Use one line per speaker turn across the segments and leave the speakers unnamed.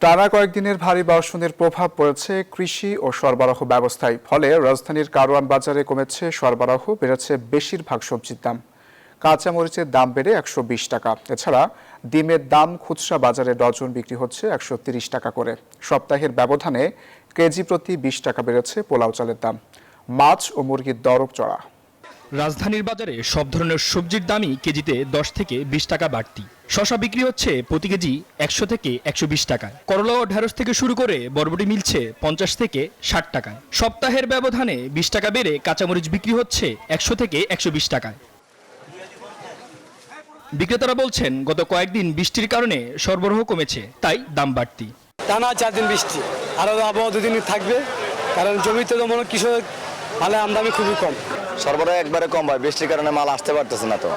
টানা কয়েকদিনের ভারী বর্ষণের প্রভাব পড়েছে কৃষি ও সরবরাহ ব্যবস্থায়। ফলে রাজধানীর কারওয়ান বাজারে কমেছে সরবরাহ, বেড়েছে বেশিরভাগ সবজির দাম। কাঁচামরিচের দাম বেড়ে 120 টাকা। এছাড়া ডিমের দাম খুচরা বাজারে ডজন বিক্রি হচ্ছে 130 টাকা করে। সপ্তাহের ব্যবধানে কেজি প্রতি 20 টাকা বেড়েছে পোলাও চালের দাম। মাছ ও মুরগির দরও চড়া।
রাজধানীর বাজারে সব ধরনের সবজির দামই কেজিতে 10 থেকে 20 টাকা বাড়তি। শসা বিক্রি হচ্ছে প্রতি কেজি 100 থেকে 120 টাকায়। করলা ও ঢেঁড়স থেকে শুরু করে বরবটি মিলছে 50 থেকে 60 টাকায়। সপ্তাহের ব্যবধানে 20 টাকা বেড়ে কাঁচামরিচ বিক্রি হচ্ছে 100 থেকে 120 টাকায়। বিক্রেতারা বলছেন, গত কয়েকদিন বৃষ্টির কারণে সরবরাহ কমেছে, তাই দাম বাড়তি।
টানা 4 দিন বৃষ্টি, আরও আবহাওয়া 2 দিন থাকবে, কারণ জমিতে তো মনে কৃষক মালের আমদানি খুবই কম।
সরবরাহ একবারে কম হয়, বৃষ্টির কারণে মাল আসতে পারতেছে না। তো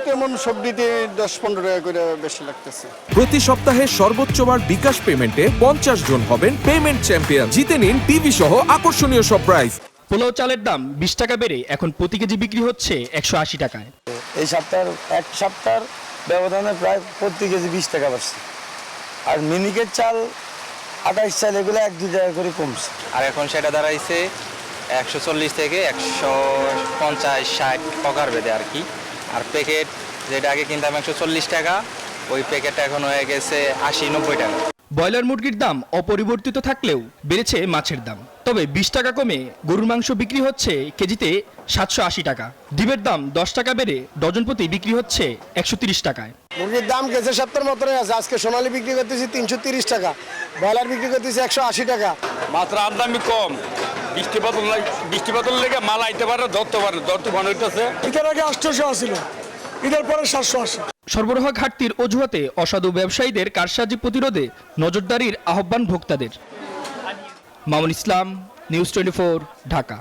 তেমন সবজিতে 10-15 টাকা করে বেশি লাগতেছে।
প্রতি সপ্তাহে সর্বোচ্চবার বিকাশ পেমেন্টে 50 জন হবেন পেমেন্ট চ্যাম্পিয়ন। জিতে নিন টিভি সহ আকর্ষণীয় সব প্রাইজ।
পোলাও চালের দাম 20 টাকা বেড়ে এখন প্রতি কেজি বিক্রি হচ্ছে 180 টাকায়।
এই এক সপ্তাহের ব্যবধানে প্রায় প্রতি কেজি 20 টাকা বাড়ছে। আর মিনিকেট চাল, 28 চাল এগুলো 1-2 টাকা করে কমছে।
আর এখন সেটা দাঁড়াইছে 140 থেকে 150-60 পকার বেঁধে আর কি। আর প্যাকেট যেটা আগে কিনতাম 140 টাকা, ওই প্যাকেটটা এখন হয়ে গেছে 80-90 টাকা।
ব্রয়লার মুরগির দাম অপরিবর্তিত থাকলেও বেড়েছে মাছের দাম। তবে 20 টাকা কমে গরুর মাংস বিক্রি হচ্ছে কেজিতে 780 টাকা। ডিমের দাম 10 টাকা বেড়ে ডজন প্রতি বিক্রি হচ্ছে 130 টাকায়।
মুরগির দাম গেছে 70 মতনই আছে। আজকে সোনালী বিক্রি করতেছি 330 টাকা, ব্রয়লার বিক্রি করতেছি 180 টাকা।
মাত্র আমদানি কম, বৃষ্টিপাতল লেগে মাল আইতে পারে, ধরতে ভালো হইতেছে।
ঈদের আগে 800 আসছিল, ঈদের পরে 780।
সরবরাহ ঘাটতির অজুহাতে অসাধু ব্যবসায়ীদের কারসাজি প্রতিরোধে নজরদারির আহ্বান ভোক্তাদের। মামুন ইসলাম, নিউজ 24, ঢাকা।